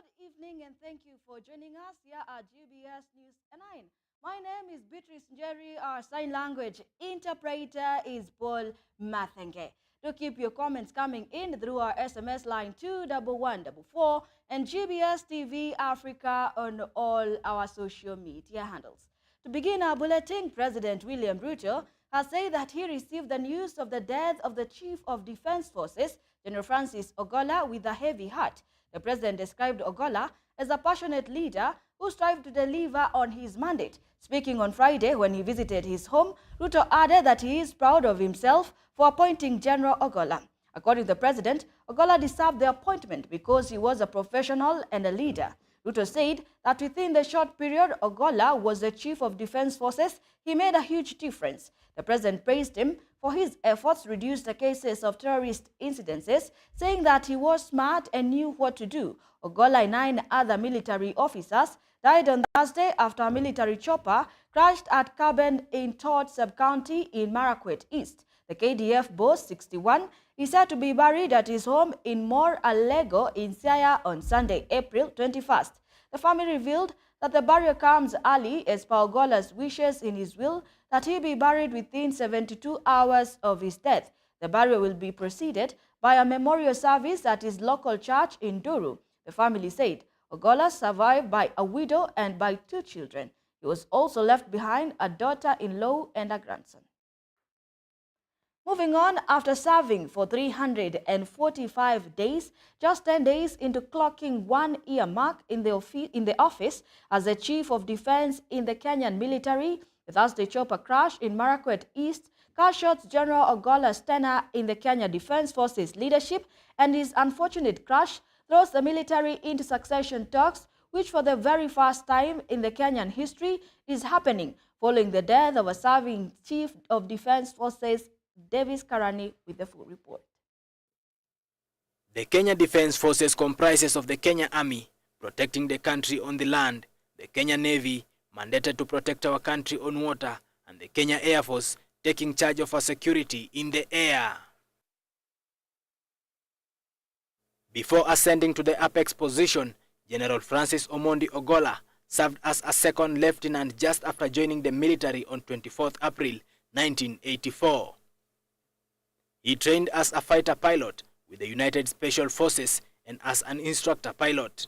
Good evening and thank you for joining us here at GBS News 9. My name is Beatrice Njeri. Our sign language interpreter is Paul Mathenge. Do keep your comments coming in through our SMS line 21144 and GBS TV Africa on all our social media handles. To begin our bulletin, President William Ruto has said that he received the news of the death of the Chief of Defense Forces, General Francis Ogolla, with a heavy heart. The president described Ogolla as a passionate leader who strived to deliver on his mandate. Speaking on Friday when he visited his home, Ruto added that he is proud of himself for appointing General Ogolla. According to the president, Ogolla deserved the appointment because he was a professional and a leader. Ruto said that within the short period Ogolla was the Chief of Defense Forces, he made a huge difference. The president praised him for his efforts to reduce the cases of terrorist incidences, saying that he was smart and knew what to do. Ogolla and 9 other military officers died on Thursday after a military chopper crashed at Kaben in Todd Sub-County in Marakwet East. The KDF boss, 61, is said to be buried at his home in Mor Alego in Siaya on Sunday, April 21st. The family revealed that the burial comes early as per Ogolla's wishes in his will that he be buried within 72 hours of his death. The burial will be preceded by a memorial service at his local church in Duru. The family said Ogolla survived by a widow and by 2 children. He was also left behind a daughter-in-law and a grandson. Moving on, after serving for 345 days, just 10 days into clocking 1-year mark in the office as the Chief of Defense in the Kenyan military, the Thursday chopper crash in Marakwet East cut short General Ogolla's tenure in the Kenya Defense Forces leadership, and his unfortunate crash throws the military into succession talks, which for the very first time in the Kenyan history is happening following the death of a serving Chief of Defense Forces. Davis Karani with the full report. The Kenya Defense Forces comprises of the Kenya Army, protecting the country on the land, the Kenya Navy, mandated to protect our country on water, and the Kenya Air Force, taking charge of our security in the air. Before ascending to the apex position, General Francis Omondi Ogolla served as a second lieutenant just after joining the military on 24th April 1984. He trained as a fighter pilot with the United Special Forces and as an instructor pilot.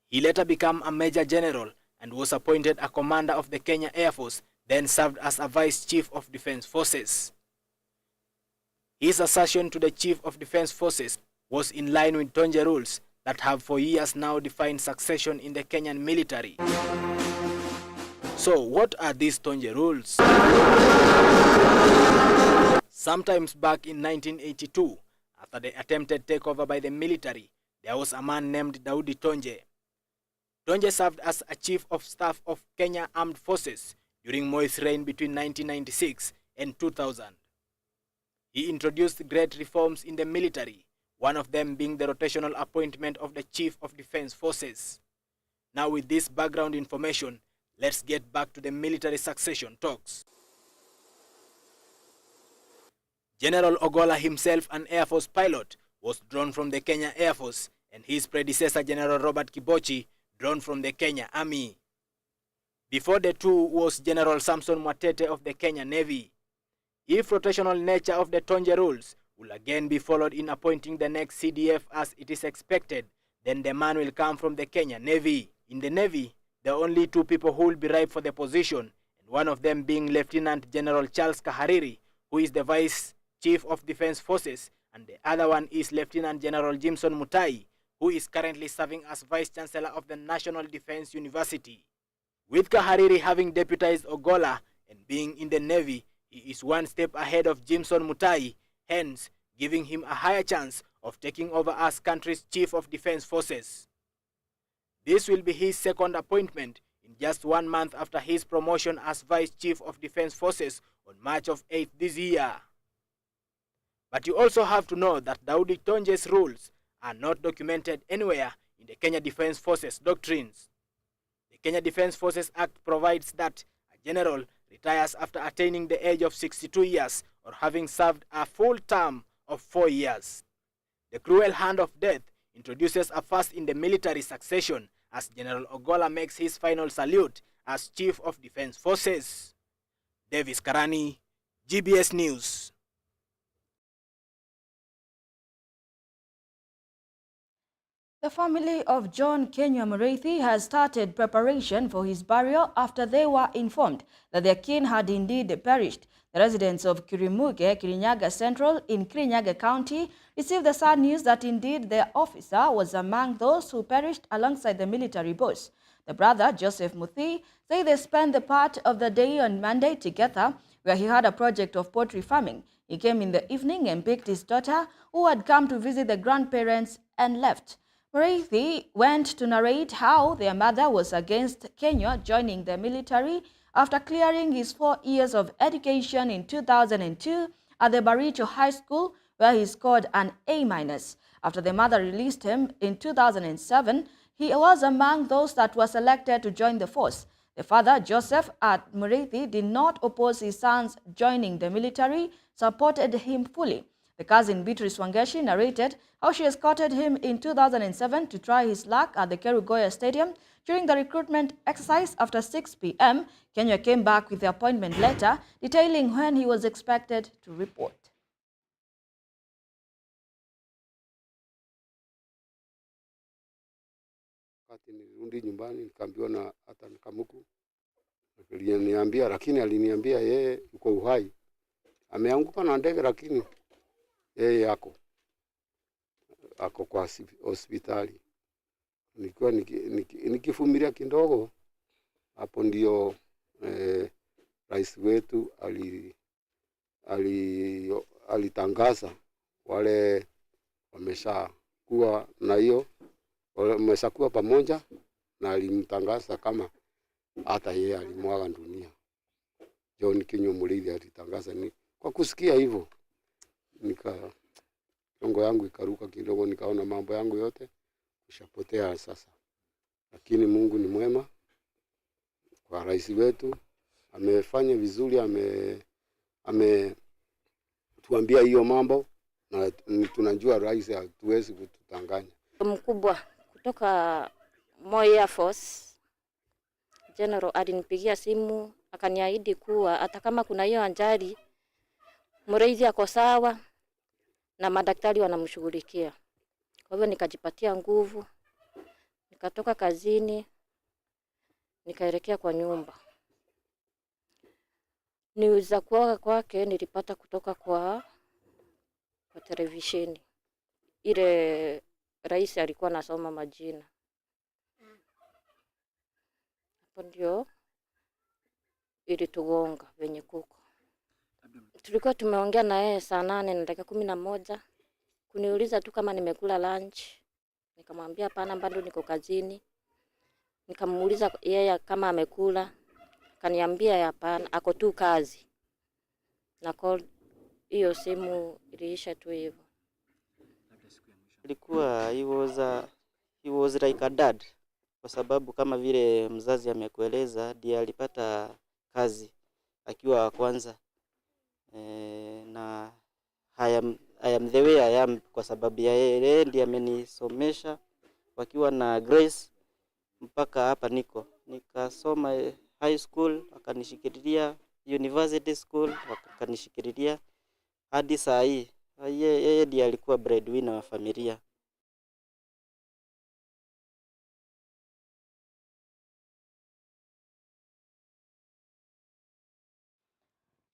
He later became a Major General and was appointed a commander of the Kenya Air Force, then served as a Vice Chief of Defense Forces. His accession to the Chief of Defense Forces was in line with Tonje rules that have for years now defined succession in the Kenyan military. So, what are these Tonje rules? Sometimes back in 1982, after the attempted takeover by the military, there was a man named Daudi Tonje. Tonje served as a Chief of Staff of Kenya Armed Forces during Moi's reign between 1996 and 2000. He introduced great reforms in the military, one of them being the rotational appointment of the Chief of Defense Forces. Now with this background information, let's get back to the military succession talks. General Ogolla himself, an Air Force pilot, was drawn from the Kenya Air Force, and his predecessor, General Robert Kibochi, drawn from the Kenya Army. Before the two was General Samson Mwatete of the Kenya Navy. If rotational nature of the Tonje rules will again be followed in appointing the next CDF as it is expected, then the man will come from the Kenya Navy. In the Navy, there are only 2 people who will be ripe for the position, and one of them being Lieutenant General Charles Kahariri, who is the Vice Chief of Defense Forces, and the other one is Lieutenant General Jimson Mutai, who is currently serving as Vice Chancellor of the National Defense University. With Kahariri having deputized Ogolla and being in the Navy, he is 1 step ahead of Jimson Mutai, hence giving him a higher chance of taking over as country's Chief of Defense Forces. This will be his second appointment in just 1 month after his promotion as Vice Chief of Defense Forces on March 8th this year. But you also have to know that Daudi Tonje's rules are not documented anywhere in the Kenya Defense Forces doctrines. The Kenya Defense Forces Act provides that a general retires after attaining the age of 62 years or having served a full term of 4 years. The cruel hand of death introduces a first in the military succession as General Ogolla makes his final salute as Chief of Defense Forces. Davis Karani, GBS News. The family of John Kenyua Mureithi has started preparation for his burial after they were informed that their kin had indeed perished. The residents of Kirimuge, Kirinyaga Central in Kirinyaga County received the sad news that indeed their officer was among those who perished alongside the military boss. The brother, Joseph Muthi, said they spent the part of the day on Monday together where he had a project of poultry farming. He came in the evening and picked his daughter, who had come to visit the grandparents, and left. Mureithi went to narrate how their mother was against Kenyua joining the military after clearing his 4 years of education in 2002 at the Baricho High School, where he scored an A-. After the mother released him in 2007, he was among those that were selected to join the force. The father, Joseph Mureithi, did not oppose his sons joining the military, supported him fully. The cousin Beatrice Wangeshi narrated how she escorted him in 2007 to try his luck at the Kerugoya Stadium. During the recruitment exercise after 6 p.m., Kenyua came back with the appointment letter detailing when he was expected to report. Wakati nirudi nyumbani nikaambiwa na hata Kamuku. Aliniambia, lakini aliniambia yeye yuko uhai. Ameanguka na ndege lakini yeye ako kwa hospitali. Nilikuwa nikifumilia kidogo, hapo ndio rais wetu alitangaza wale wameshakuwa na hiyo, wameshakuwa pamoja, na alimtangaza kama hata yeye alimwaga dunia. John Kenyua Mureithi alitangaza. Ni kwa kusikia hivyo tongo yangu ikaruka kidogo, nikaona mambo yangu yote kushapotea sasa. Lakini Mungu ni mwema. Kwa rais wetu amefanya vizuri, tuambia hiyo mambo, na tunajua rais hatuwezi kututanganya. Mkubwa kutoka Moi Air Force General alinipigia simu akaniahidi kuwa hata kama kuna hiyo ajali Mureithi ako sawa na madaktari wanamshughulikia. Kwa hivyo nikajipatia nguvu, nikatoka kazini, nikaelekea kwa nyumba. News za kuaga kwake nilipata kutoka kwa televisheni. Ile rais alikuwa anasoma majina. Hapo ndio ilitugonga venye kuko. Tulikuwa tumeongea na yeye saa 8 na dakika 11. Kuniuliza tu kama nimekula lunch. Nikamwambia hapana, bado niko kazini. Nikamuuliza yeye kama amekula. Kaniambia hapana, ako tu kazi. Na call hiyo simu iliisha tu hivyo. Alikuwa he was like a dad, kwa sababu kama vile mzazi amekueleza, ndiye alipata kazi akiwa wa kwanza. Na I am the way I am kwa sababu ya yeye ndiye amenisomesha wakiwa na Grace mpaka hapa nikasoma high school, akanishikilia university school, akanishikilia hadi saa hii. Yeye ndiye alikuwa breadwinner wa familia.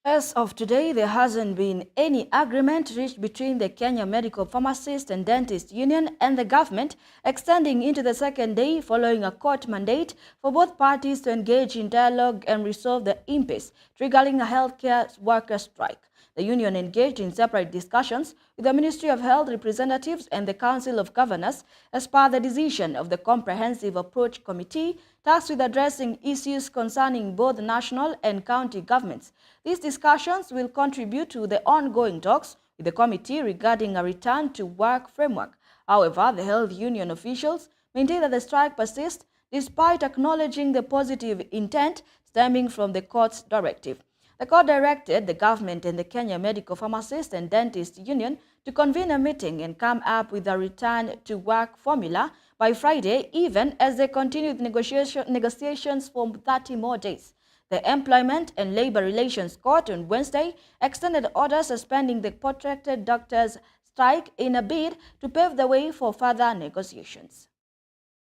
As of today, there hasn't been any agreement reached between the Kenya Medical Pharmacist and Dentist Union and the government, extending into the second day following a court mandate for both parties to engage in dialogue and resolve the impasse, triggering a healthcare worker strike. The union engaged in separate discussions with the Ministry of Health representatives and the Council of Governors as per the decision of the Comprehensive Approach Committee tasked with addressing issues concerning both national and county governments. These discussions will contribute to the ongoing talks with the committee regarding a return to work framework. However, the health union officials maintain that the strike persists despite acknowledging the positive intent stemming from the court's directive. The court directed the government and the Kenya Medical Pharmacist and Dentist Union to convene a meeting and come up with a return-to-work formula by Friday, even as they continue with negotiations for 30 more days. The Employment and Labor Relations Court on Wednesday extended orders suspending the protracted doctors' strike in a bid to pave the way for further negotiations.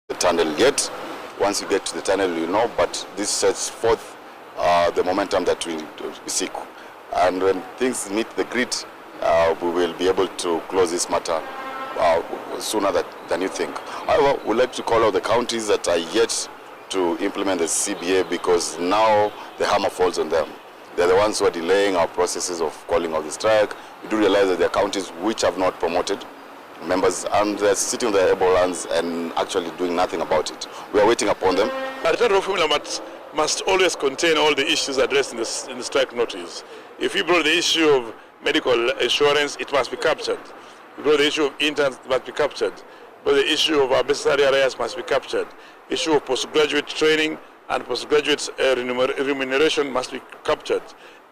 The tunnel yet. Once you get to the tunnel, you know, but this sets forth the momentum that we seek. And when things meet the grid, we will be able to close this matter sooner than you think. However, we'd like to call out the counties that are yet to implement the CBA, because now the hammer falls on them. They're the ones who are delaying our processes of calling out the strike. We do realize that there are counties which have not promoted members, and they're sitting on their able hands and actually doing nothing about it. We are waiting upon them. The return formula must always contain all the issues addressed in the strike notice. If you brought the issue of medical insurance, it must be captured. If you brought the issue of interns, it must be captured. But the issue of unnecessary arrears must be captured. Issue of postgraduate training and postgraduate remuneration must be captured.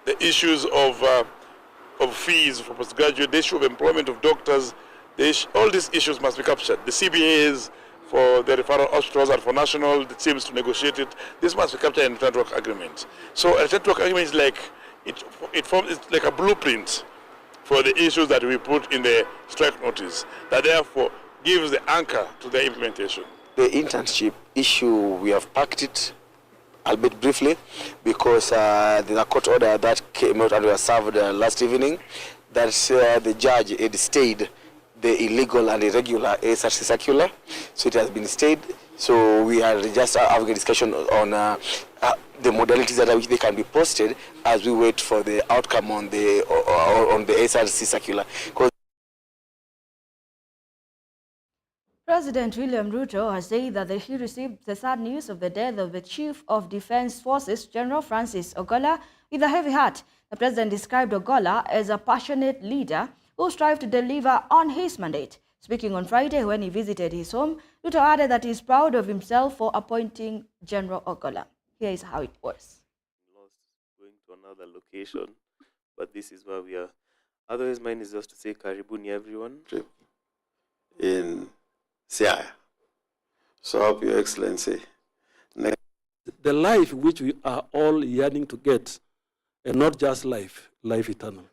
The issues of fees for postgraduate, the issue of employment of doctors, all these issues must be captured. The CBAs for the referral hospitals and for national teams to negotiate it, this must be captured in the return-to-work agreement. So a return-to-work agreement is like, it's like a blueprint for the issues that we put in the strike notice, that therefore gives the anchor to the implementation. The internship issue, we have packed it, albeit briefly, because there's a court order that came out and was served last evening, that the judge had stayed the illegal and irregular SRC circular, so it has been stayed. So we are just having a discussion on the modalities at which they can be posted as we wait for the outcome on the SRC circular. President William Ruto has said that he received the sad news of the death of the Chief of Defense Forces, General Francis Ogolla, with a heavy heart. The president described Ogolla as a passionate leader who strived to deliver on his mandate. Speaking on Friday when he visited his home, Ruto added that he is proud of himself for appointing General Ogolla. Here is how it was. Going to another location, but this is where we are. Otherwise, mine is just to say karibuni everyone. In Siaya. So help Your Excellency. The life which we are all yearning to get, and not just life eternal.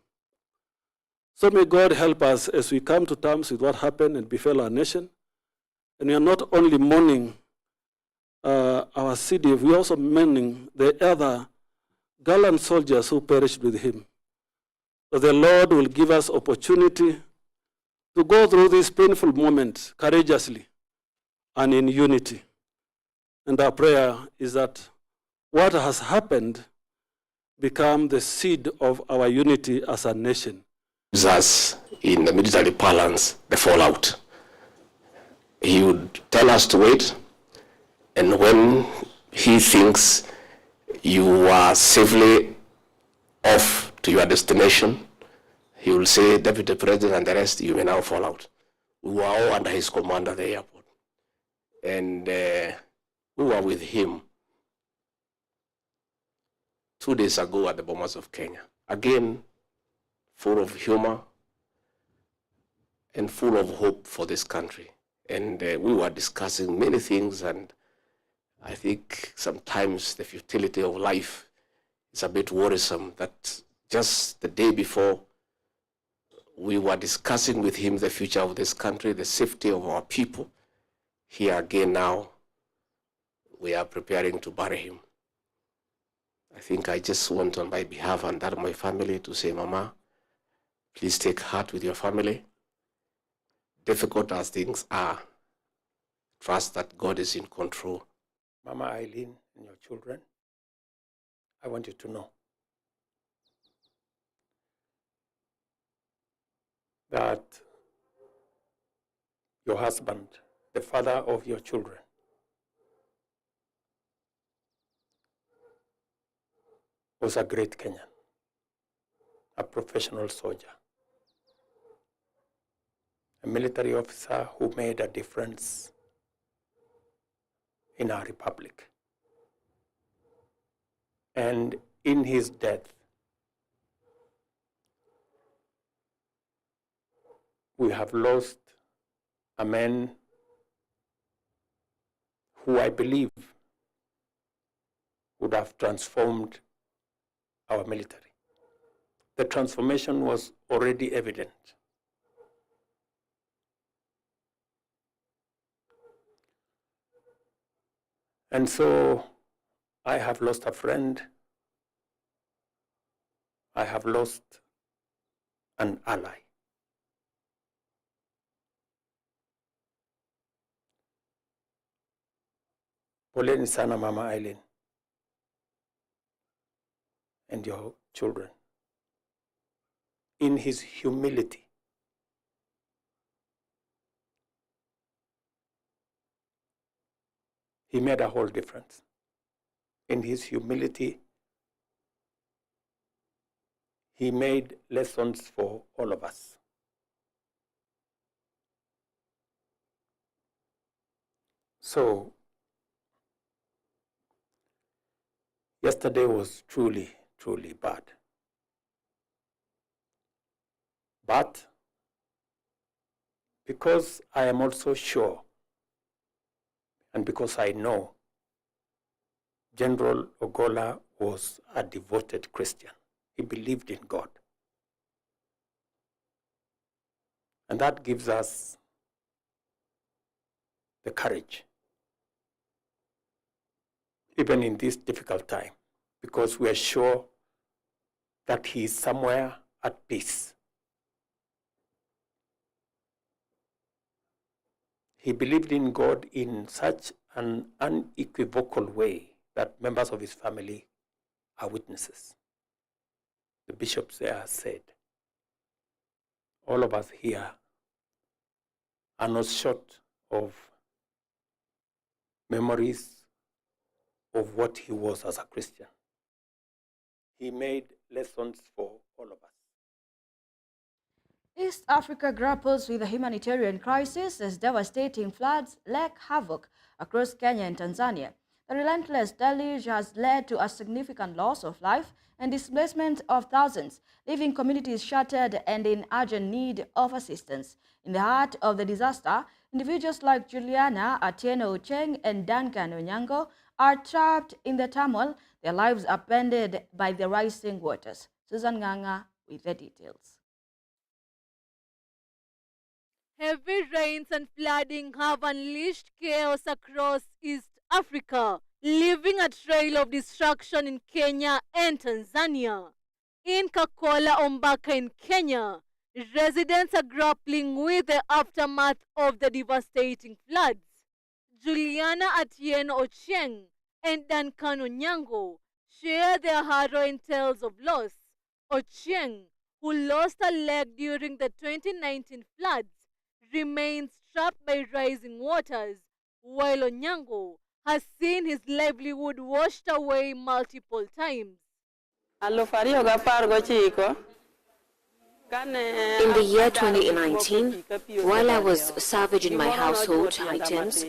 So may God help us as we come to terms with what happened and befell our nation. And we are not only mourning our city, we are also mourning the other gallant soldiers who perished with him. So the Lord will give us opportunity to go through this painful moment courageously and in unity. And our prayer is that what has happened become the seed of our unity as a nation. Us in the military parlance, the fallout. He would tell us to wait, and when he thinks you are safely off to your destination, he will say, Deputy President and the rest, you may now fall out. We were all under his command at the airport, and we were with him 2 days ago at the Bomas of Kenya. Again, full of humor and full of hope for this country. And we were discussing many things, and I think sometimes the futility of life is a bit worrisome, that just the day before we were discussing with him the future of this country, the safety of our people. Here again now, we are preparing to bury him. I think I just want on my behalf and that of my family to say, Mama, please take heart with your family. Difficult as things are, trust that God is in control. Mama Eileen and your children, I want you to know that your husband, the father of your children, was a great Kenyan, a professional soldier, a military officer who made a difference in our republic. And in his death, we have lost a man who I believe would have transformed our military. The transformation was already evident. And so I have lost a friend. I have lost an ally. Poleni sana Mama Eileen and your children. In his humility, he made a whole difference. In his humility, he made lessons for all of us. So, yesterday was truly, truly bad. But because I am also sure, and because I know, General Ogola was a devoted Christian. He believed in God. And that gives us the courage, even in this difficult time, because we are sure that he is somewhere at peace. He believed in God in such an unequivocal way that members of his family are witnesses. The bishops there said, all of us here are not short of memories of what he was as a Christian. He made lessons for all of us. East Africa grapples with a humanitarian crisis as devastating floods wreak havoc across Kenya and Tanzania. The relentless deluge has led to a significant loss of life and displacement of thousands, leaving communities shattered and in urgent need of assistance. In the heart of the disaster, individuals like Juliana Atieno Ocheng and Duncan Onyango are trapped in the turmoil, their lives upended by the rising waters. Susan Nganga with the details. Heavy rains and flooding have unleashed chaos across East Africa, leaving a trail of destruction in Kenya and Tanzania. In Kakola Ombaka in Kenya, residents are grappling with the aftermath of the devastating floods. Juliana Atieno Ocheng and Duncan Onyango share their harrowing tales of loss. Ocheng, who lost a leg during the 2019 floods, remains trapped by rising waters, while Onyango has seen his livelihood washed away multiple times. In the year 2019, while I was salvaging my household items,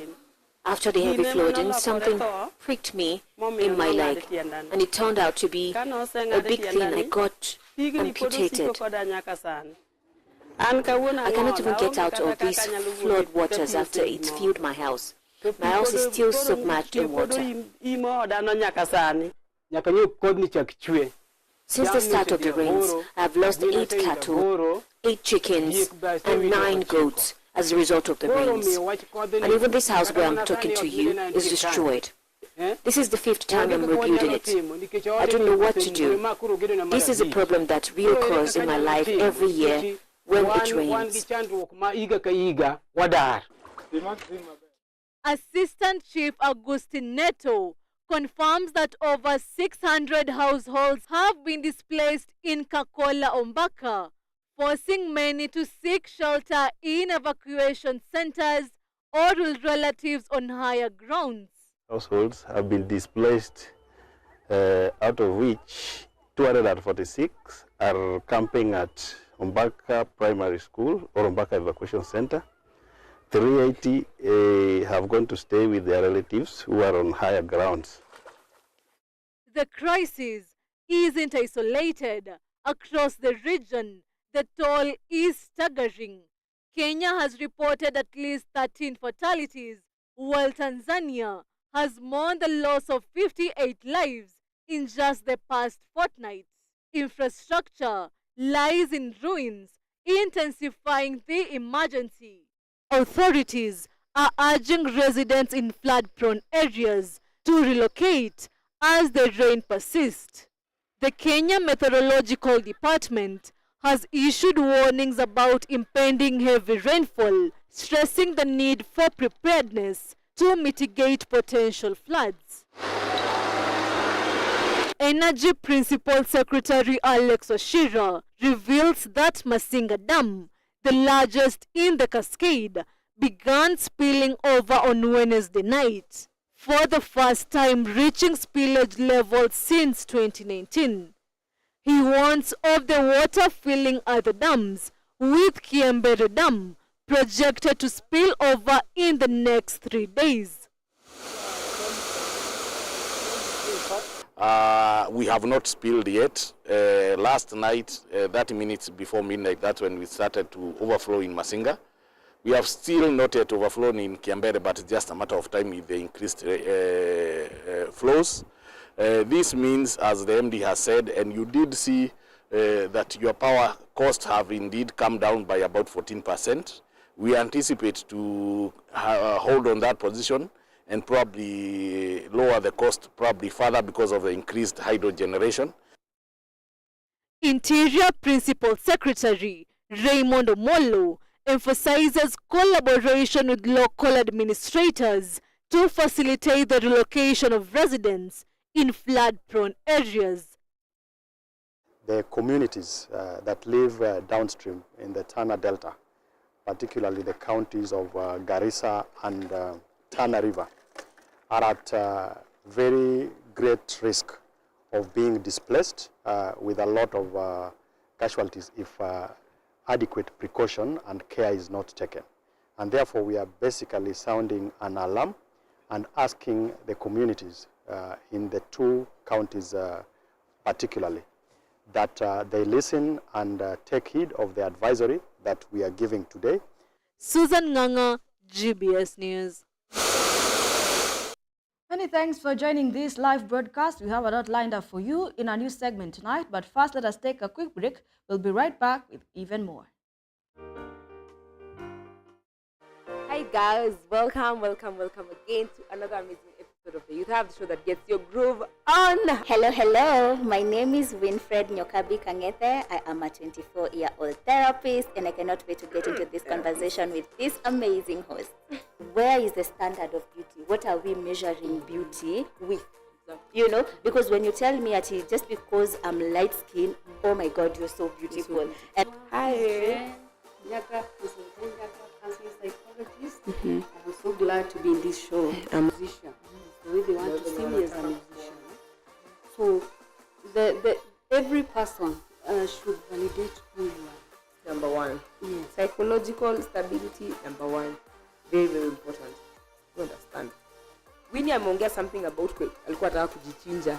after the heavy flooding, something pricked me in my leg, and it turned out to be a big thing. I got amputated. I cannot even get out of these flood waters after it filled my house. My house is still submerged in water. Since the start of the rains, I have lost 8 cattle, 8 chickens, and 9 goats as a result of the rains. And even this house where I'm talking to you is destroyed. This is the 5th time I'm rebuilding it. I don't know what to do. This is a problem that reoccurs in my life every year when it rains. Assistant Chief Agustin Neto confirms that over 600 households have been displaced in Kakola Ombaka, forcing many to seek shelter in evacuation centers or with relatives on higher grounds. Households have been displaced, out of which 246 are camping at Ombaka Primary School or Ombaka Evacuation Center. 380 have gone to stay with their relatives who are on higher grounds. The crisis isn't isolated. Across the region, the toll is staggering. Kenya has reported at least 13 fatalities, while Tanzania has mourned the loss of 58 lives in just the past fortnight. Infrastructure lies in ruins, intensifying the emergency. Authorities are urging residents in flood-prone areas to relocate as the rain persists. The Kenya Meteorological Department has issued warnings about impending heavy rainfall, stressing the need for preparedness to mitigate potential floods. Energy Principal Secretary Alex Oshira reveals that Masinga Dam, the largest in the Cascade, began spilling over on Wednesday night, for the first time reaching spillage levels since 2019. He warns of the water filling other dams, with Kiembere Dam projected to spill over in the next 3 days. We have not spilled yet. Last night, 30 minutes before midnight, that's when we started to overflow in Masinga. We have still not yet overflown in Kiembere, but it's just a matter of time with the increased flows. This means, as the MD has said, and you did see that your power costs have indeed come down by about 14%. We anticipate to hold on that position and probably lower the cost probably further because of the increased hydro generation. Interior Principal Secretary Raymond Omolo emphasizes collaboration with local administrators to facilitate the relocation of residents in flood-prone areas. The communities that live downstream in the Tana Delta, particularly the counties of Garissa and Tana River, are at very great risk of being displaced with a lot of casualties if adequate precaution and care is not taken. And therefore we are basically sounding an alarm and asking the communities in the two counties particularly that they listen and take heed of the advisory that we are giving today. Susan Nganga, GBS News. Many thanks for joining this live broadcast. We have a lot lined up for you in our news segment tonight, but first let us take a quick break. We'll be right back with even more. Hi guys, welcome again to another amazing episode of the Youth Hub, the show that gets your groove on. Hello, my name is Winfred Nyokabi Kangete. I am a 24-year-old therapist and I cannot wait to get into this conversation with this amazing host. Where is the standard of beauty? What are we measuring beauty with? You know, because when you tell me that just because I'm light skinned, oh my God, you're so beautiful. And hi, Nyaka, psychologist. I'm so glad to be in this show. I'm a musician. The way they want to see me as a musician. So, every person should validate who you are. Number one. Yes. Psychological stability, number one. Very, very important. You understand? Winnie ameongea something about alikuwa anataka kujichinja.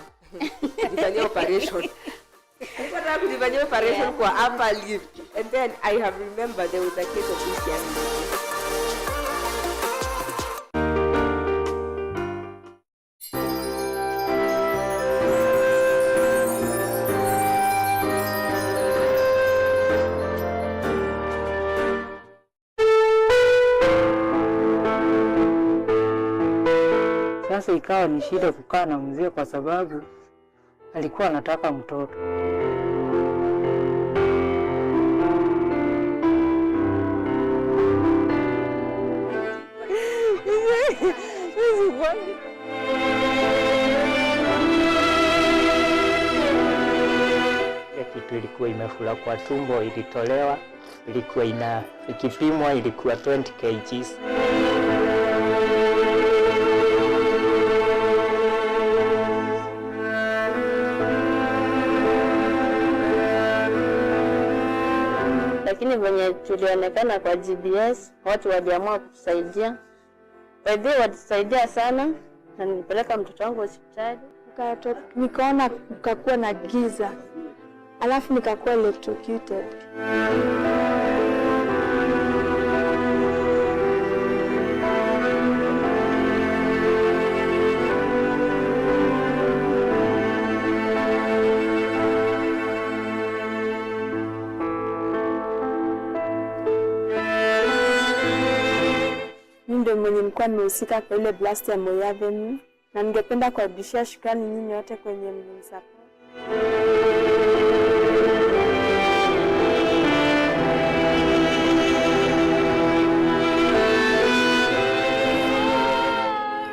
Kujifanyia operation. Alikuwa anataka kujifanyia operation kwa upper lip. And then I have remembered there was a case of this young man. Sasa ikawa ni shida kukaa na mzee kwa sababu alikuwa anataka mtoto. Kitu ilikuwa imefura kwa tumbo, ilitolewa, ilikuwa ikipimwa, ilikuwa 20 kgs. Lakini venye tulionekana kwa GBS, watu waliamua kutusaidia. Baadhi walitusaidia sana na nilipeleka mtoto wangu hospitali. Nikaona kukakuwa na giza. Alafu nikakuwa electrocuted. ndio mwenye nilikuwa nimehusika kwa ile blast ya Moi Avenue, na ningependa kuwarudishia shukrani nyinyi wote kwenye mlinisupport.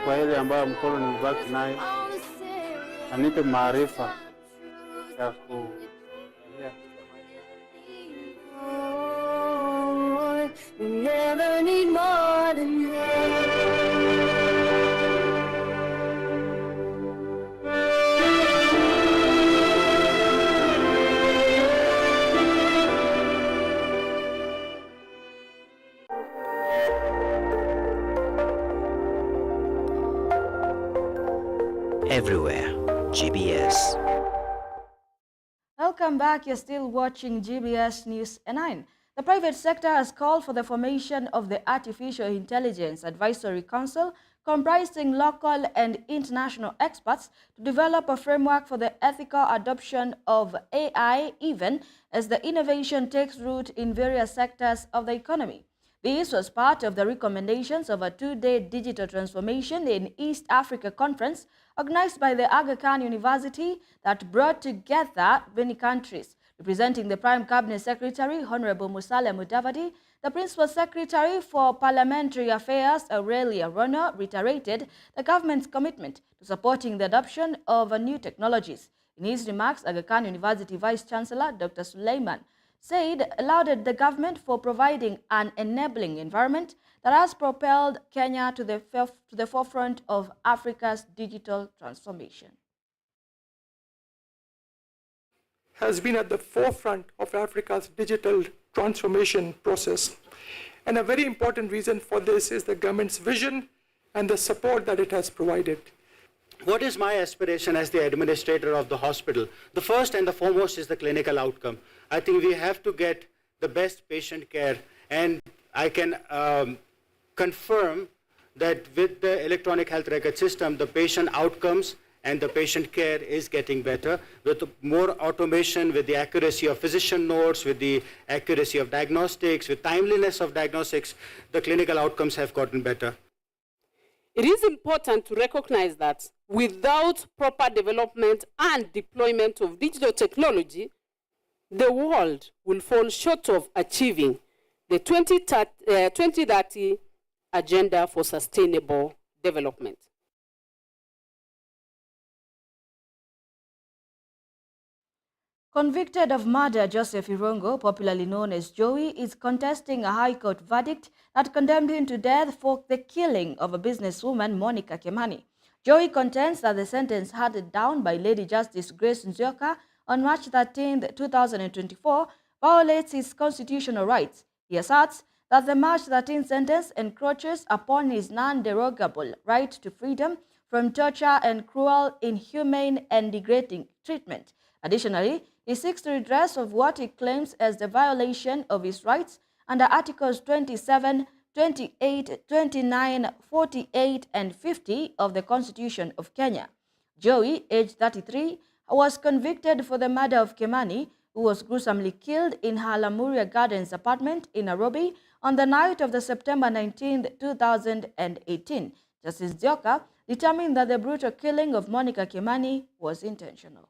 Kwa ile ambayo mkono nimebaki nayo, anipe maarifa ya ku never need more than Everywhere, GBS. Welcome back. You're still watching GBS News 9. The private sector has called for the formation of the Artificial Intelligence Advisory Council, comprising local and international experts, to develop a framework for the ethical adoption of AI, even as the innovation takes root in various sectors of the economy. This was part of the recommendations of a two-day digital transformation in East Africa conference organized by the Aga Khan University that brought together many countries. Representing the Prime Cabinet Secretary, Honorable Musalia Mudavadi, the Principal Secretary for Parliamentary Affairs, Aurelia Rono, reiterated the government's commitment to supporting the adoption of new technologies. In his remarks, Aga Khan University Vice-Chancellor Dr. Suleiman said lauded the government for providing an enabling environment that has propelled Kenya to the forefront of Africa's digital transformation. Has been at the forefront of Africa's digital transformation process. And a very important reason for this is the government's vision and the support that it has provided. What is my aspiration as the administrator of the hospital? The first and the foremost is the clinical outcome. I think we have to get the best patient care, and I can confirm that with the electronic health record system, the patient outcomes and the patient care is getting better. With more automation, with the accuracy of physician notes, with the accuracy of diagnostics, with timeliness of diagnostics, the clinical outcomes have gotten better. It is important to recognize that without proper development and deployment of digital technology, the world will fall short of achieving the 2030 Agenda for Sustainable Development. Convicted of murder, Joseph Irongo, popularly known as Joey, is contesting a High Court verdict that condemned him to death for the killing of a businesswoman, Monica Kimani. Joey contends that the sentence handed down by Lady Justice Grace Nzioka on March 13, 2024, violates his constitutional rights. He asserts that the March 13 sentence encroaches upon his non-derogable right to freedom from torture and cruel, inhumane, and degrading treatment. Additionally, he seeks the redress of what he claims as the violation of his rights under Articles 27, 28, 29, 48, and 50 of the Constitution of Kenya. Joey, aged 33, was convicted for the murder of Kimani, who was gruesomely killed in her Lamuria Gardens apartment in Nairobi on the night of the September 19, 2018. Justice Nzioka determined that the brutal killing of Monica Kimani was intentional.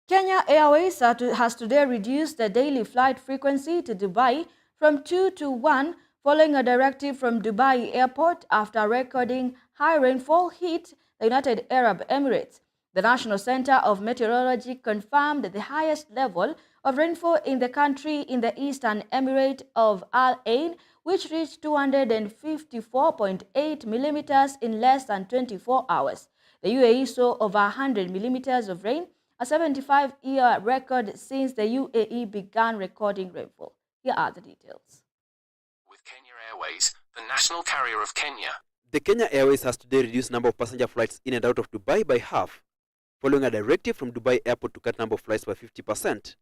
Kenya Airways has today reduced the daily flight frequency to Dubai from 2 to 1 following a directive from Dubai Airport after recording high rainfall hit the United Arab Emirates. The National Center of Meteorology confirmed the highest level of rainfall in the country in the Eastern Emirate of Al Ain, which reached 254.8 millimeters in less than 24 hours. The UAE saw over 100 millimeters of rain, a 75-year record since the UAE began recording rainfall. Here are the details. With Kenya Airways, the national carrier of Kenya. The Kenya Airways has today reduced number of passenger flights in and out of Dubai by half, following a directive from Dubai Airport to cut number of flights by 50%.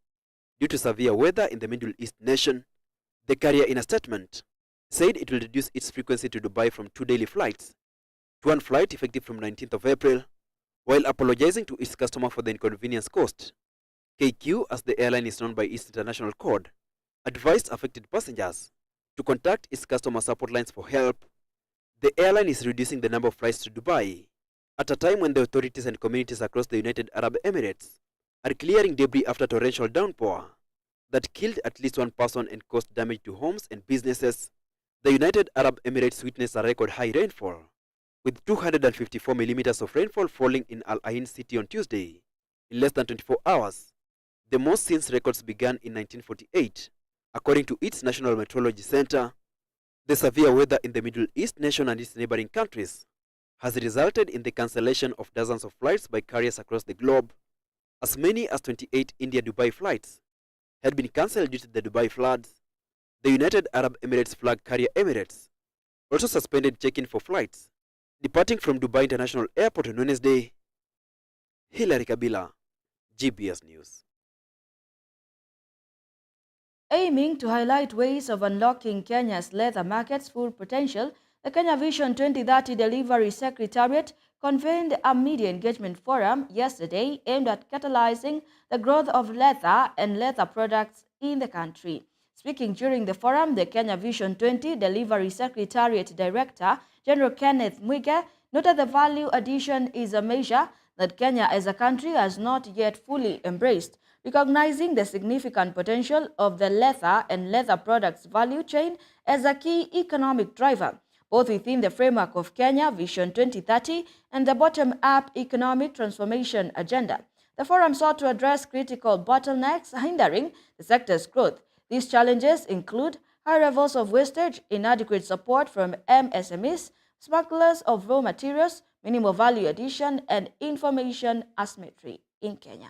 Due to severe weather in the Middle East nation, the carrier in a statement said it will reduce its frequency to Dubai from 2 daily flights to 1 flight effective from 19th of April, while apologizing to its customer for the inconvenience caused. KQ, as the airline is known by its international code, advised affected passengers to contact its customer support lines for help. The airline is reducing the number of flights to Dubai at a time when the authorities and communities across the United Arab Emirates are clearing debris after torrential downpour that killed at least one person and caused damage to homes and businesses. The United Arab Emirates witnessed a record high rainfall, with 254 millimeters of rainfall falling in Al Ain city on Tuesday in less than 24 hours, the most since records began in 1948, according to its National Meteorology Center. The severe weather in the Middle East nation and its neighboring countries has resulted in the cancellation of dozens of flights by carriers across the globe. As many as 28 India-Dubai flights had been cancelled due to the Dubai floods. The United Arab Emirates flag carrier Emirates also suspended check-in for flights departing from Dubai International Airport on Wednesday. Hilary Kabila, GBS News. Aiming to highlight ways of unlocking Kenya's leather market's full potential, the Kenya Vision 2030 Delivery Secretariat convened a media engagement forum yesterday aimed at catalyzing the growth of leather and leather products in the country. Speaking during the forum, the Kenya Vision 20 Delivery Secretariat Director, General Kenneth Mwige, noted the value addition is a measure that Kenya as a country has not yet fully embraced, recognizing the significant potential of the leather and leather products value chain as a key economic driver, both within the framework of Kenya Vision 2030 and the bottom-up economic transformation agenda. The forum sought to address critical bottlenecks hindering the sector's growth. These challenges include high levels of wastage, inadequate support from MSMEs, smugglers of raw materials, minimal value addition, and information asymmetry in Kenya.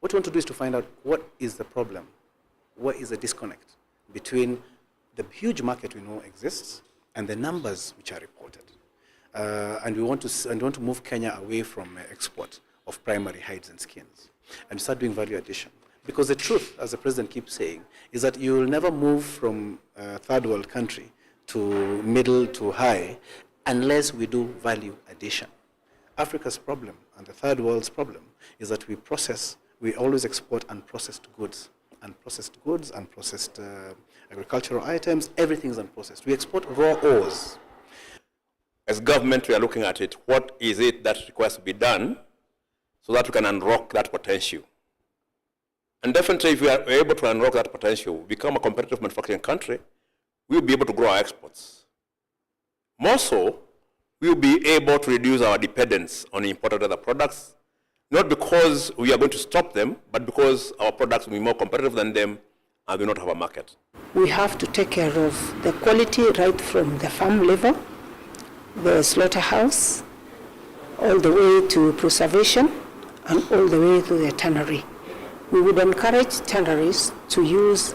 What we want to do is to find out what is the problem, what is the disconnect between the huge market we know exists and the numbers which are reported. And we want to move Kenya away from export of primary hides and skins and start doing value addition. Because the truth, as the president keeps saying, is that you will never move from a third world country to middle to high unless we do value addition. Africa's problem and the third world's problem is that we always export unprocessed goods, unprocessed agricultural items, everything is unprocessed. We export raw ores. As government, we are looking at it. What is it that requires to be done so that we can unlock that potential? And definitely, if we are able to unlock that potential, become a competitive manufacturing country, we will be able to grow our exports. More so, we will be able to reduce our dependence on imported other products, not because we are going to stop them, but because our products will be more competitive than them and we not have a market. We have to take care of the quality right from the farm level, the slaughterhouse, all the way to preservation, and all the way to the tannery. We would encourage tanneries to use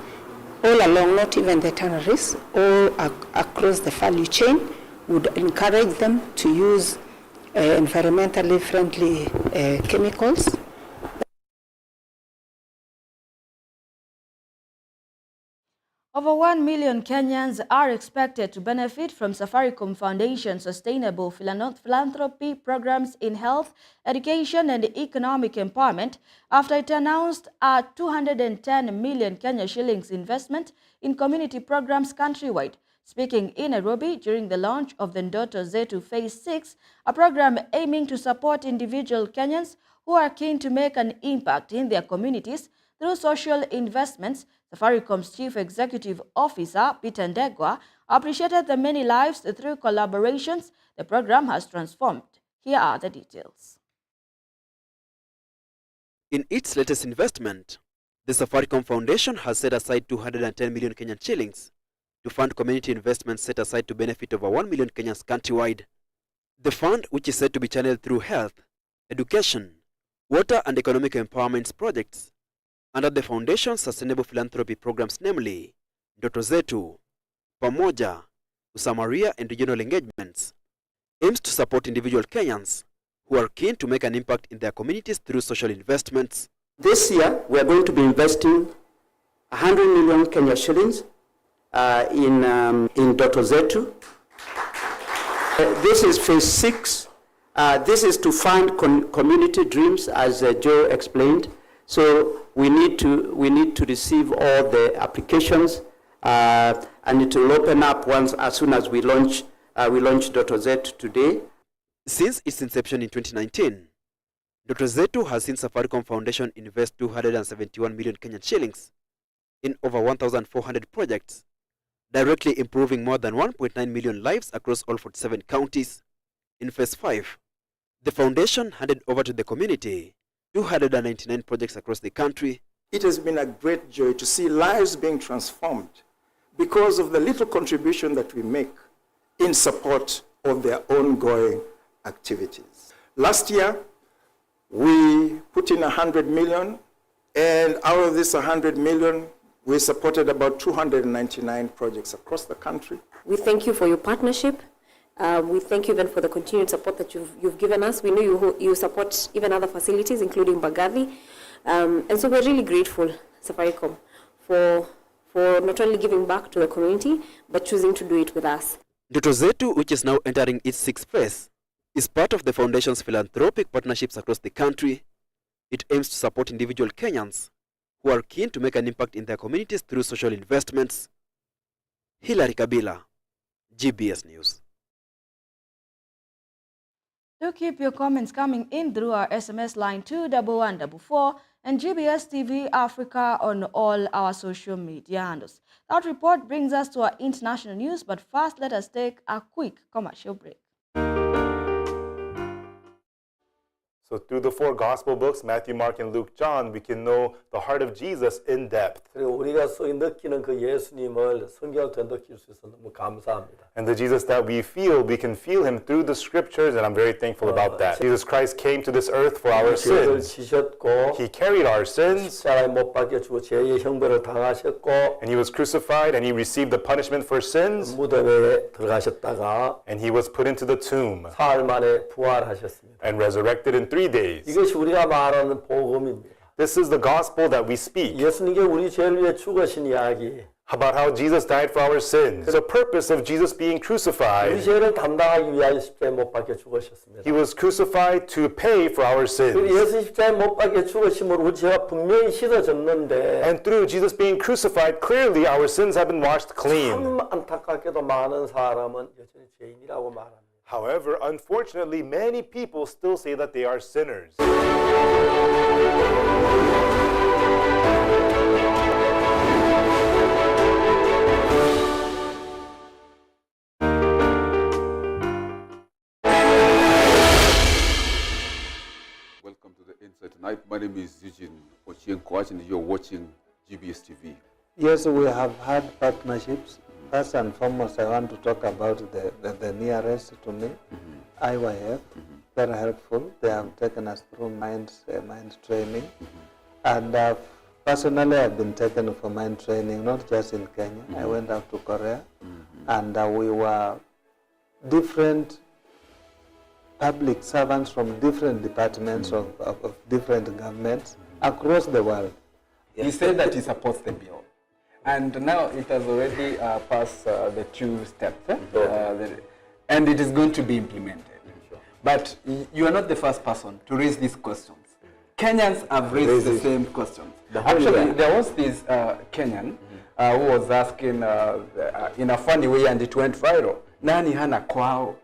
all along, not even the tanneries, all across the value chain, would encourage them to use environmentally friendly chemicals. Over 1 million Kenyans are expected to benefit from Safaricom Foundation sustainable philanthropy programs in health, education, and economic empowerment after it announced a 210 million Kenya shillings investment in community programs countrywide. Speaking in Nairobi during the launch of the Ndoto Zetu Phase 6, a program aiming to support individual Kenyans who are keen to make an impact in their communities through social investments, Safaricom's Chief Executive Officer, Peter Ndegwa, appreciated the many lives through collaborations the program has transformed. Here are the details. In its latest investment, the Safaricom Foundation has set aside 210 million Kenyan shillings to fund community investments set aside to benefit over 1 million Kenyans countrywide. The fund, which is said to be channeled through health, education, water and economic empowerment projects, under the Foundation's sustainable philanthropy programs, namely Ndoto Zetu, Pamoja, Usamaria and regional engagements, aims to support individual Kenyans who are keen to make an impact in their communities through social investments. This year, we are going to be investing 100 million Kenya shillings in Dr. Zetu. This is phase 6. This is to fund community dreams, as Joe explained. So we need to receive all the applications, and it will open up as soon as we launch Dr. Zetu today. Since its inception in 2019, Dr. Zetu has seen Safaricom Foundation invest 271 million Kenyan shillings in over 1,400 projects, directly improving more than 1.9 million lives across all 47 counties. In phase 5, the foundation handed over to the community 299 projects across the country. It has been a great joy to see lives being transformed because of the little contribution that we make in support of their ongoing activities. Last year, we put in 100 million, and out of this 100 million, we supported about 299 projects across the country. We thank you for your partnership. We thank you even for the continued support that you've given us. We know you support even other facilities, including Bagavi. And so we're really grateful, Safaricom, for not only giving back to the community, but choosing to do it with us. Dr. Zetu, which is now entering its 6th phase, is part of the foundation's philanthropic partnerships across the country. It aims to support individual Kenyans who are keen to make an impact in their communities through social investments. Hilary Kabila, GBS News. Do keep your comments coming in through our SMS line 21144 and GBS TV Africa on all our social media handles. That report brings us to our international news, but first let us take a quick commercial break. So through the 4 gospel books, Matthew, Mark, and Luke, John, we can know the heart of Jesus in depth. And the Jesus that we can feel him through the scriptures, and I'm very thankful about that. Jesus Christ came to this earth for our sins. He carried our sins, and he was crucified, and he received the punishment for sins, and he was put into the tomb and resurrected in 3 days. This is the gospel that we speak. About how Jesus died for our sins. The purpose of Jesus being crucified. He was crucified to pay for our sins. And through Jesus being crucified, clearly our sins have been washed clean. However, unfortunately, many people still say that they are sinners. Welcome to the Insight Tonight. My name is Eugene Ochieng-Koach, and you're watching GBS TV. Yes, we have had partnerships. First and foremost, I want to talk about the nearest to me, IYF. Very helpful. They have taken us through mind training. And personally, I've been taken for mind training, not just in Kenya. I went out to Korea, and we were different public servants from different departments of different governments across the world. He said that he supports the bill. And now it has already passed the 2 steps, and it is going to be implemented. But you are not the first person to raise these questions. Kenyans have raised the same questions. Actually, there was this Kenyan who was asking in a funny way, and it went viral. Nani hana kwao?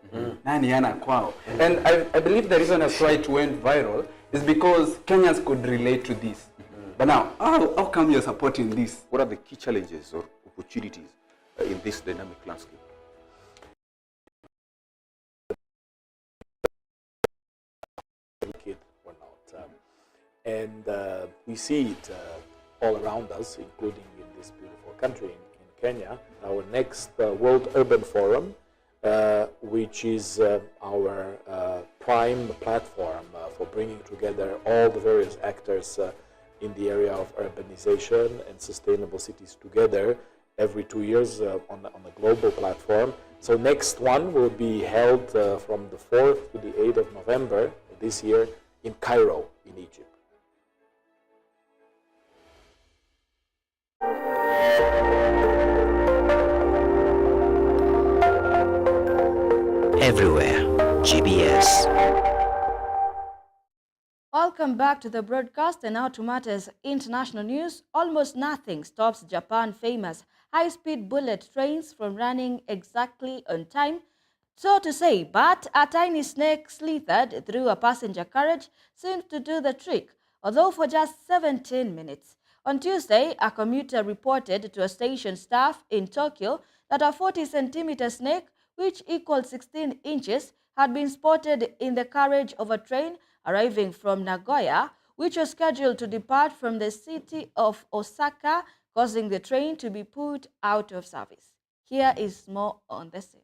Nani hana kwao? And I believe the reason as why it went viral is because Kenyans could relate to this. But now, how come you're supporting this? What are the key challenges or opportunities in this dynamic landscape? And we see it all around us, including in this beautiful country, in Kenya. Our next World Urban Forum, which is our prime platform for bringing together all the various actors in the area of urbanization and sustainable cities together, every 2 years on a global platform. So next one will be held from the 4th to the 8th of November this year in Cairo, in Egypt. Everywhere, GBS. Welcome back to the broadcast, and now to matters international news. Almost nothing stops Japan famous high-speed bullet trains from running exactly on time, so to say, but a tiny snake slithered through a passenger carriage seems to do the trick, although for just 17 minutes. On Tuesday, a commuter reported to a station staff in Tokyo that a 40-centimeter snake, which equals 16 inches, had been spotted in the carriage of a train arriving from Nagoya, which was scheduled to depart from the city of Osaka, causing the train to be put out of service. Here is more on the same.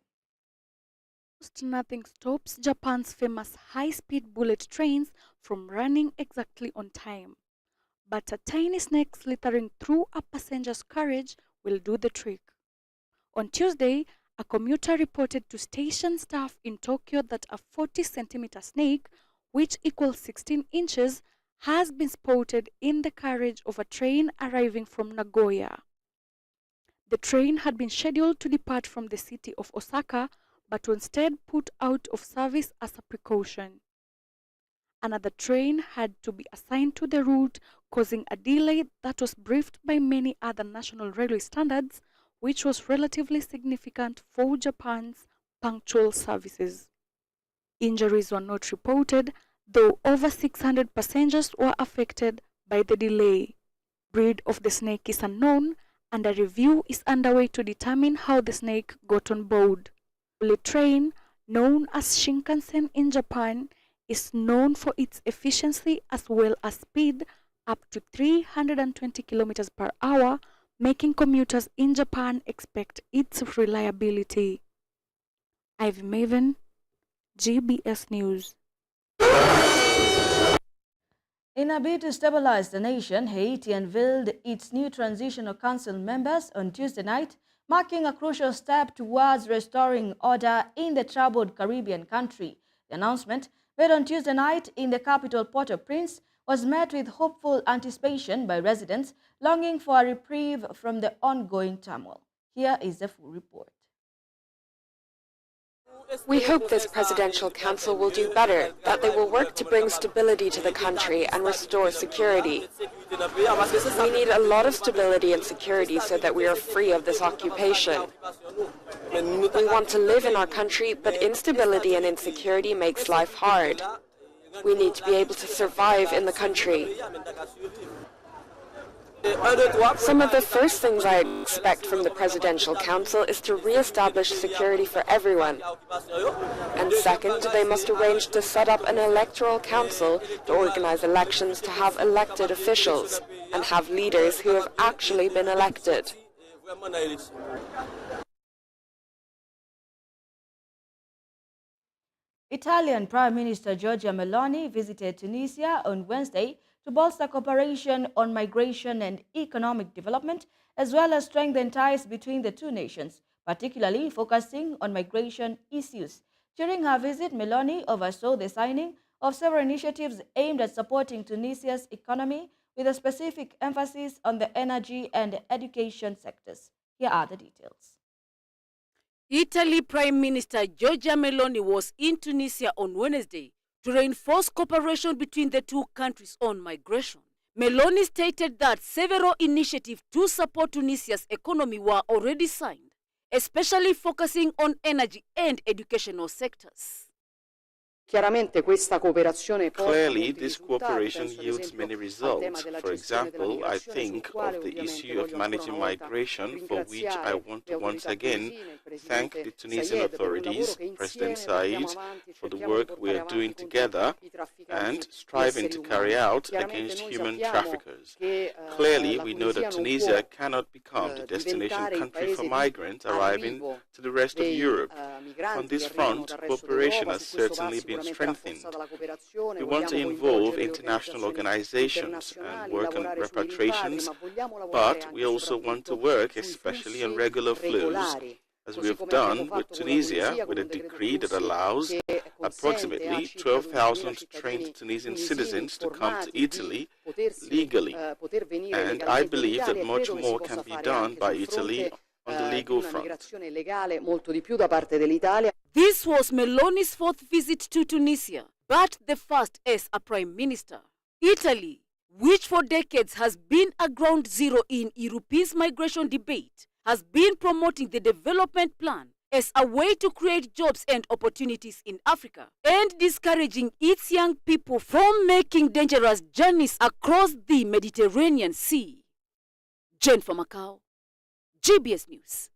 Almost nothing stops Japan's famous high-speed bullet trains from running exactly on time. But a tiny snake slithering through a passenger's carriage will do the trick. On Tuesday, a commuter reported to station staff in Tokyo that a 40-centimeter snake, which equals 16 inches, has been spotted in the carriage of a train arriving from Nagoya. The train had been scheduled to depart from the city of Osaka, but was instead put out of service as a precaution. Another train had to be assigned to the route, causing a delay that was briefed by many other national railway standards, which was relatively significant for Japan's punctual services. Injuries were not reported, though over 600 passengers were affected by the delay. Breed of the snake is unknown, and a review is underway to determine how the snake got on board. The bullet train, known as Shinkansen in Japan, is known for its efficiency as well as speed up to 320 kilometers per hour, making commuters in Japan expect its reliability. Ivy Maven, GBS News. In a bid to stabilize the nation, Haiti unveiled its new transitional council members on Tuesday night, marking a crucial step towards restoring order in the troubled Caribbean country. The announcement, made on Tuesday night in the capital Port-au-Prince, was met with hopeful anticipation by residents longing for a reprieve from the ongoing turmoil. Here is the full report. We hope this presidential council will do better, that they will work to bring stability to the country and restore security. We need a lot of stability and security so that we are free of this occupation. We want to live in our country, but instability and insecurity makes life hard. We need to be able to survive in the country. Some of the first things I expect from the Presidential Council is to re-establish security for everyone. And second, they must arrange to set up an electoral council to organize elections to have elected officials and have leaders who have actually been elected. Italian Prime Minister Giorgia Meloni visited Tunisia on Wednesday to bolster cooperation on migration and economic development, as well as strengthen ties between the two nations, particularly focusing on migration issues. During her visit, Meloni oversaw the signing of several initiatives aimed at supporting Tunisia's economy, with a specific emphasis on the energy and education sectors. Here are the details. Italy Prime Minister Giorgia Meloni was in Tunisia on Wednesday to reinforce cooperation between the two countries on migration. Meloni stated that several initiatives to support Tunisia's economy were already signed, especially focusing on energy and educational sectors. Clearly, this cooperation yields many results. For example, I think of the issue of managing migration, for which I want to once again thank the Tunisian authorities, President Said, for the work we are doing together and striving to carry out against human traffickers. Clearly, we know that Tunisia cannot become the destination country for migrants arriving to the rest of Europe. On this front, cooperation has certainly been strengthened. We want to involve international organizations and work on repatriations, but we also want to work especially on regular flows, as we have done with Tunisia, with a decree that allows approximately 12,000 trained Tunisian citizens to come to Italy legally. And I believe that much more can be done by Italy on the legal front. This was Meloni's fourth visit to Tunisia, but the first as a prime minister. Italy, which for decades has been a ground zero in Europe's migration debate, has been promoting the development plan as a way to create jobs and opportunities in Africa and discouraging its young people from making dangerous journeys across the Mediterranean Sea. Jennifer Macau, GBS News.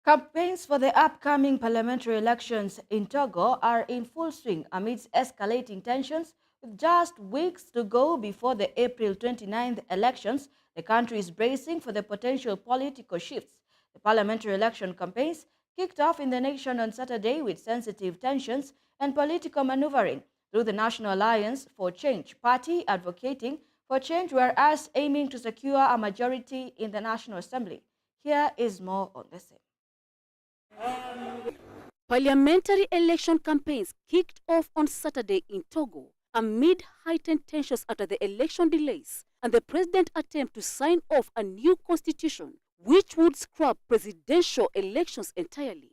Campaigns for the upcoming parliamentary elections in Togo are in full swing amidst escalating tensions. With just weeks to go before the April 29th elections, the country is bracing for the potential political shifts. The parliamentary election campaigns kicked off in the nation on Saturday with sensitive tensions and political maneuvering through the National Alliance for Change party advocating for change, whereas aiming to secure a majority in the National Assembly. Here is more on the same. Parliamentary election campaigns kicked off on Saturday in Togo amid heightened tensions after the election delays and the president's attempt to sign off a new constitution which would scrap presidential elections entirely.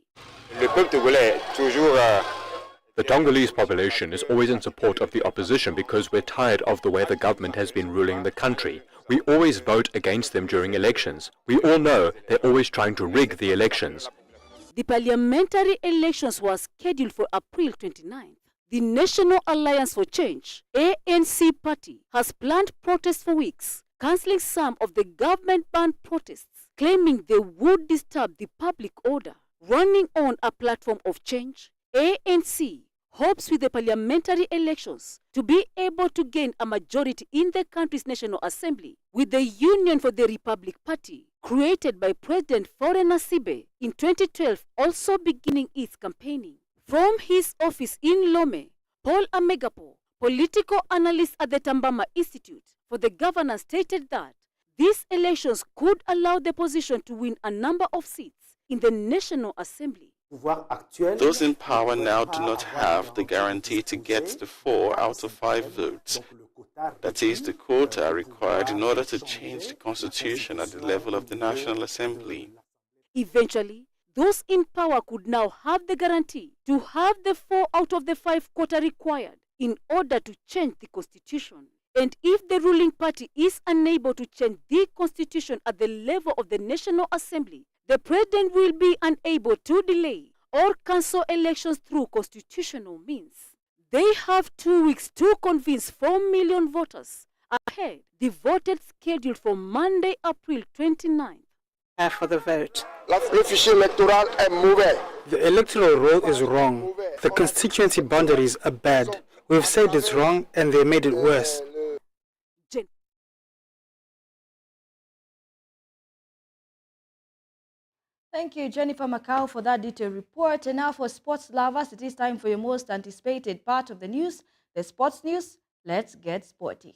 The Tongolese population is always in support of the opposition because we're tired of the way the government has been ruling the country. We always vote against them during elections. We all know they're always trying to rig the elections. The parliamentary elections were scheduled for April 29th. The National Alliance for Change, ANC party, has planned protests for weeks, cancelling some of the government-banned protests, claiming they would disturb the public order. Running on a platform of change, ANC hopes with the parliamentary elections to be able to gain a majority in the country's National Assembly, with the Union for the Republic Party, created by President Faure Nasibe in 2012, also beginning its campaigning. From his office in Lome, Paul Amegapo, political analyst at the Tambama Institute for the governor, stated that these elections could allow the opposition to win a number of seats in the National Assembly. Those in power now do not have the guarantee to get the 4 out of 5 votes. That is the quota required in order to change the constitution at the level of the National Assembly. Eventually, those in power could now have the guarantee to have the 4 out of the 5 quota required in order to change the constitution. And if the ruling party is unable to change the constitution at the level of the National Assembly, the president will be unable to delay or cancel elections through constitutional means. They have 2 weeks to convince 4 million voters ahead the vote scheduled for Monday, April 29th. For the vote. The electoral roll is wrong. The constituency boundaries are bad. We've said it's wrong and they made it worse. Thank you, Jennifer Macau, for that detailed report. And now for sports lovers, it is time for your most anticipated part of the news, the sports news. Let's get sporty.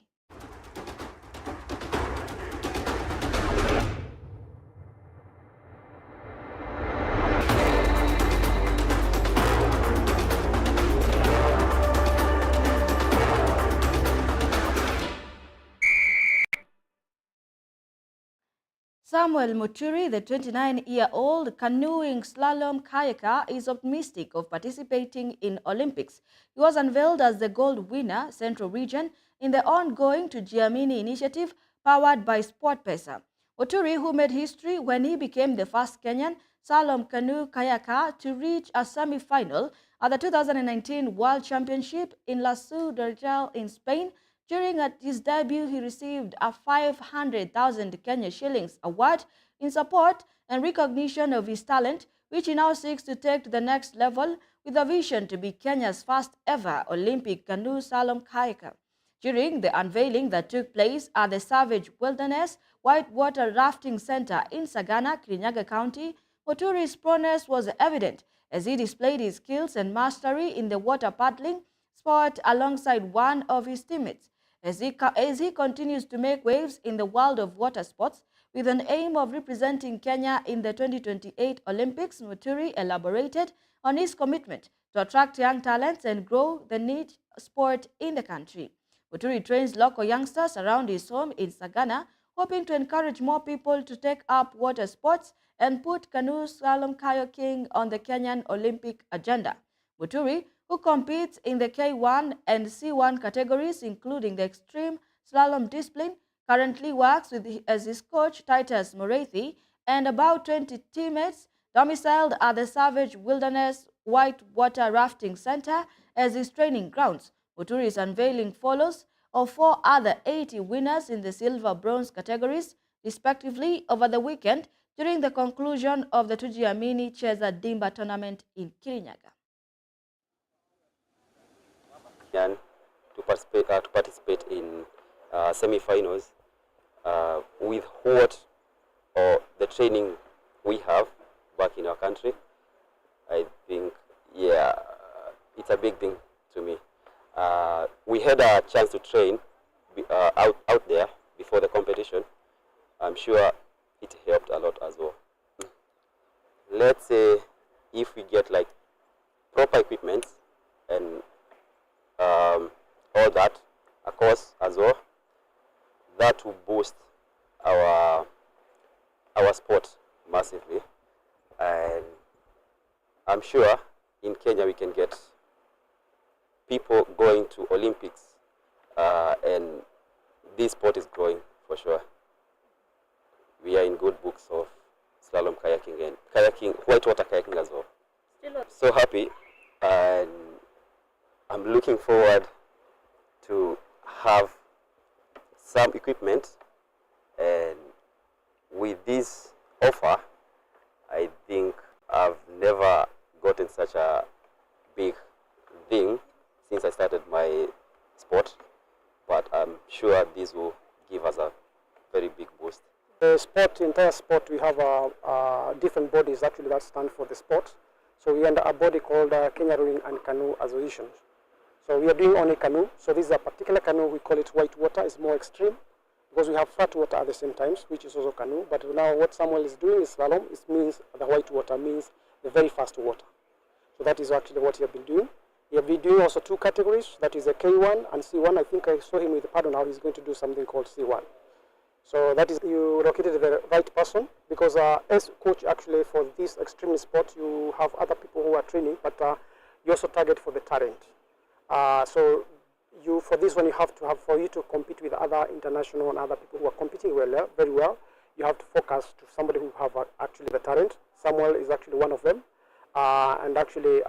Samuel Muturi, the 29-year-old canoeing slalom kayaker, is optimistic of participating in Olympics. He was unveiled as the gold winner, Central Region, in the ongoing Tujiamini initiative powered by SportPesa. Muturi, who made history when he became the first Kenyan slalom canoe kayaker to reach a semi-final at the 2019 World Championship in La Seu d'Urgell in Spain. During his debut, he received a 500,000 Kenya shillings award in support and recognition of his talent, which he now seeks to take to the next level with a vision to be Kenya's first ever Olympic canoe slalom kayaker. During the unveiling that took place at the Savage Wilderness Whitewater Rafting Center in Sagana, Kirinyaga County, Muturi's prowess was evident as he displayed his skills and mastery in the water paddling sport alongside one of his teammates. As he continues to make waves in the world of water sports, with an aim of representing Kenya in the 2028 Olympics, Muturi elaborated on his commitment to attract young talents and grow the niche sport in the country. Muturi trains local youngsters around his home in Sagana, hoping to encourage more people to take up water sports and put canoe slalom kayaking on the Kenyan Olympic agenda. Muturi, who competes in the K1 and C1 categories, including the extreme slalom discipline, currently works as his coach Titus Morethi and about 20 teammates domiciled at the Savage Wilderness Whitewater Rafting Center as his training grounds. Muturi is unveiling follows of 4 other 80 winners in the silver bronze categories, respectively, over the weekend during the conclusion of the Tujiamini Cheza Dimba tournament in Kirinyaga. To participate in semi-finals with what the training we have back in our country. I think, yeah, it's a big thing to me. We had a chance to train out there before the competition. I'm sure it helped a lot as well. Let's say if we get like proper equipment and all that, of course, as well, that will boost our sport massively, and I'm sure in Kenya we can get people going to Olympics, and this sport is growing for sure. We are in good books of slalom kayaking and whitewater kayaking as well. So happy, and I'm looking forward to have some equipment, and with this offer, I think I've never gotten such a big thing since I started my sport, but I'm sure this will give us a very big boost. The entire sport, we have different bodies actually that stand for the sport. So we are under a body called Kenya Rowing and Canoe Association. So we are doing only canoe. So this is a particular canoe, we call it whitewater. It's more extreme because we have flat water at the same time, which is also canoe. But now what Samuel is doing is slalom. It means the whitewater means the very fast water. So that is actually what he has been doing. He has been doing also 2 categories. That is the K1 and C1. I think I saw him with the paddle now. He's going to do something called C1. So that is, you located the right person, because as coach actually for this extreme sport, you have other people who are training, but you also target for the talent. So you, for this one, you have to have, for you to compete with other international and other people who are competing very well, you have to focus to somebody who have actually the talent. Samuel is actually one of them, and actually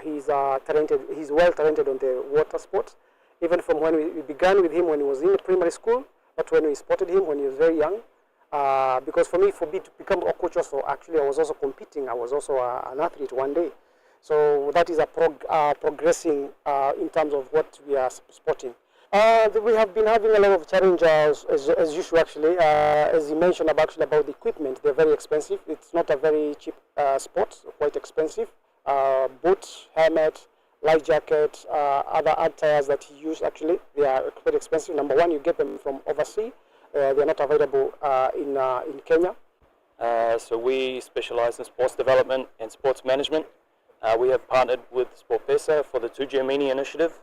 he's talented. He's well talented on the water sports. Even from when we began with him when he was in primary school, but when we spotted him when he was very young, because for me to become a coach also, actually I was also competing. I was also an athlete one day. So that is progressing in terms of what we are sporting. We have been having a lot of challenges as usual actually. As you mentioned about the equipment, they're very expensive. It's not a very cheap sport, quite expensive. Boots, helmet, life jacket, other tires that you use actually, they are quite expensive. Number one, you get them from overseas. They're not available in Kenya. So we specialize in sports development and sports management. We have partnered with SportPesa for the Tujiamini initiative,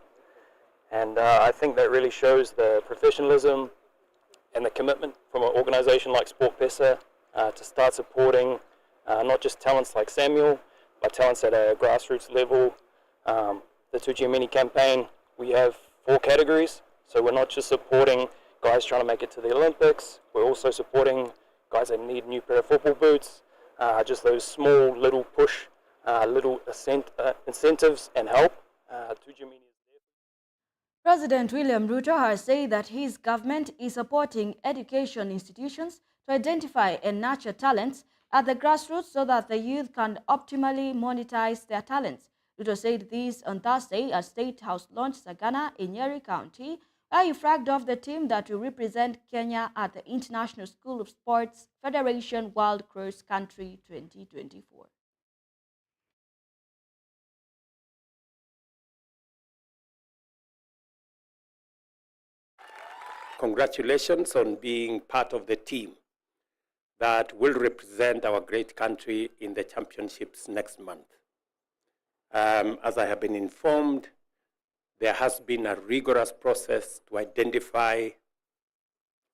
and I think that really shows the professionalism and the commitment from an organization like SportPesa to start supporting not just talents like Samuel, but talents at a grassroots level. The Tujiamini campaign, we have 4 categories, so we're not just supporting guys trying to make it to the Olympics, we're also supporting guys that need a new pair of football boots, just those small little push, little incentives and help. President William Ruto has said that his government is supporting education institutions to identify and nurture talents at the grassroots so that the youth can optimally monetize their talents. Ruto said this on Thursday at State House launched Sagana in Nyeri County, where he flagged off the team that will represent Kenya at the International School of Sports Federation World Cross Country 2024. congratulations on being part of the team that will represent our great country in the championships next month. As I have been informed, there has been a rigorous process to identify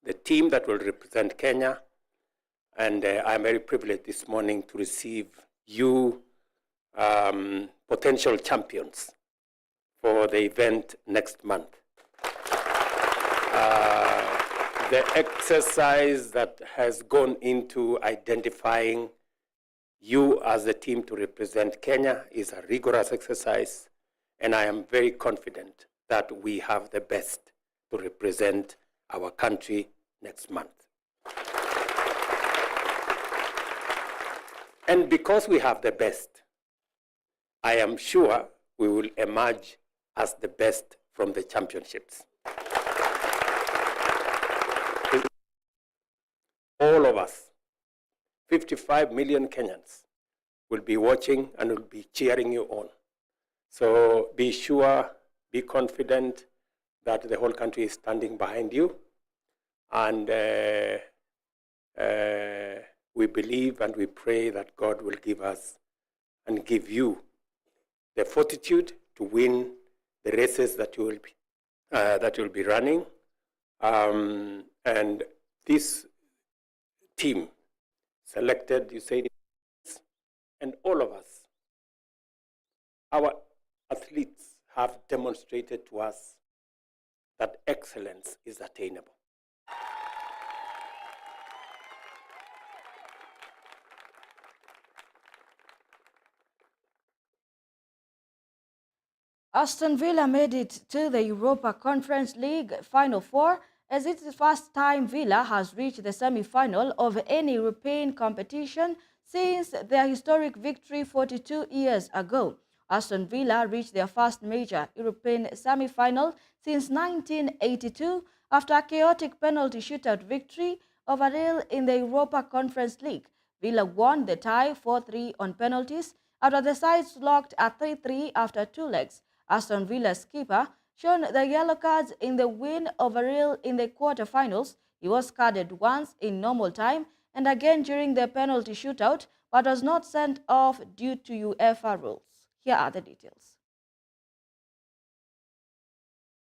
the team that will represent Kenya, and I'm very privileged this morning to receive you, potential champions, for the event next month. The exercise that has gone into identifying you as the team to represent Kenya is a rigorous exercise, and I am very confident that we have the best to represent our country next month. And because we have the best, I am sure we will emerge as the best from the championships. All of us, 55 million Kenyans, will be watching and will be cheering you on. So be sure, be confident that the whole country is standing behind you. And we believe and we pray that God will give us and give you the fortitude to win the races that you will be running. And this team selected, you said, and all of us, our athletes have demonstrated to us that excellence is attainable. Aston Villa made it to the Europa Conference League Final Four, as it's the first time Villa has reached the semi-final of any European competition since their historic victory 42 years ago. Aston Villa reached their first major European semi-final since 1982 after a chaotic penalty shootout victory over Real in the Europa Conference League. Villa won the tie 4-3 on penalties after the sides locked at 3-3 after 2 legs. Aston Villa's keeper shown the yellow cards in the win over Real in the quarterfinals. He was carded once in normal time and again during the penalty shootout, but was not sent off due to UEFA rules. Here are the details.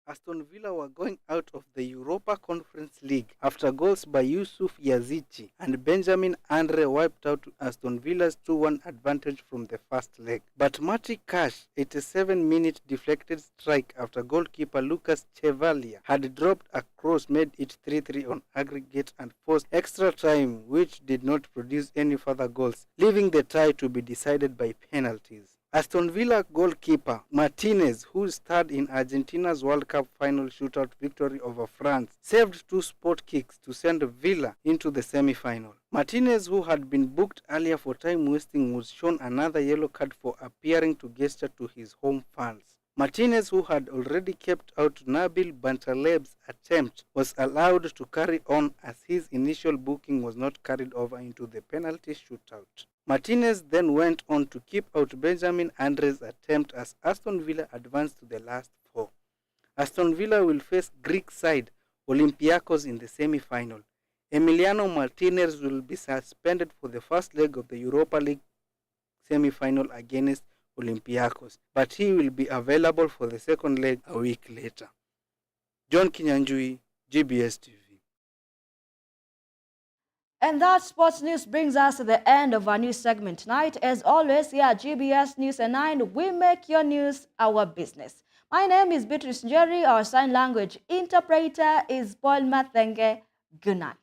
Aston Villa were going out of the Europa Conference League after goals by Yusuf Yazici and Benjamin Andre wiped out Aston Villa's 2-1 advantage from the first leg. But Marty Cash, 87-minute deflected strike after goalkeeper Lucas Chevalier had dropped a cross made it 3-3 on aggregate and forced extra time, which did not produce any further goals, leaving the tie to be decided by penalties. Aston Villa goalkeeper Martinez, who starred in Argentina's World Cup final shootout victory over France, saved 2 spot kicks to send Villa into the semi-final. Martinez, who had been booked earlier for time wasting, was shown another yellow card for appearing to gesture to his home fans. Martinez, who had already kept out Nabil Bentaleb's attempt, was allowed to carry on as his initial booking was not carried over into the penalty shootout. Martinez then went on to keep out Benjamin Andre's attempt as Aston Villa advanced to the last 4. Aston Villa will face Greek side Olympiacos in the semi-final. Emiliano Martinez will be suspended for the first leg of the Europa League semi-final against Olympiacos, but he will be available for the second leg a week later. John Kinyanjui, GBS TV. And that sports news brings us to the end of our news segment tonight. As always, here at GBS News at 9, we make your news our business. My name is Beatrice Njeri. Our sign language interpreter is Paul Mathenge. Good night.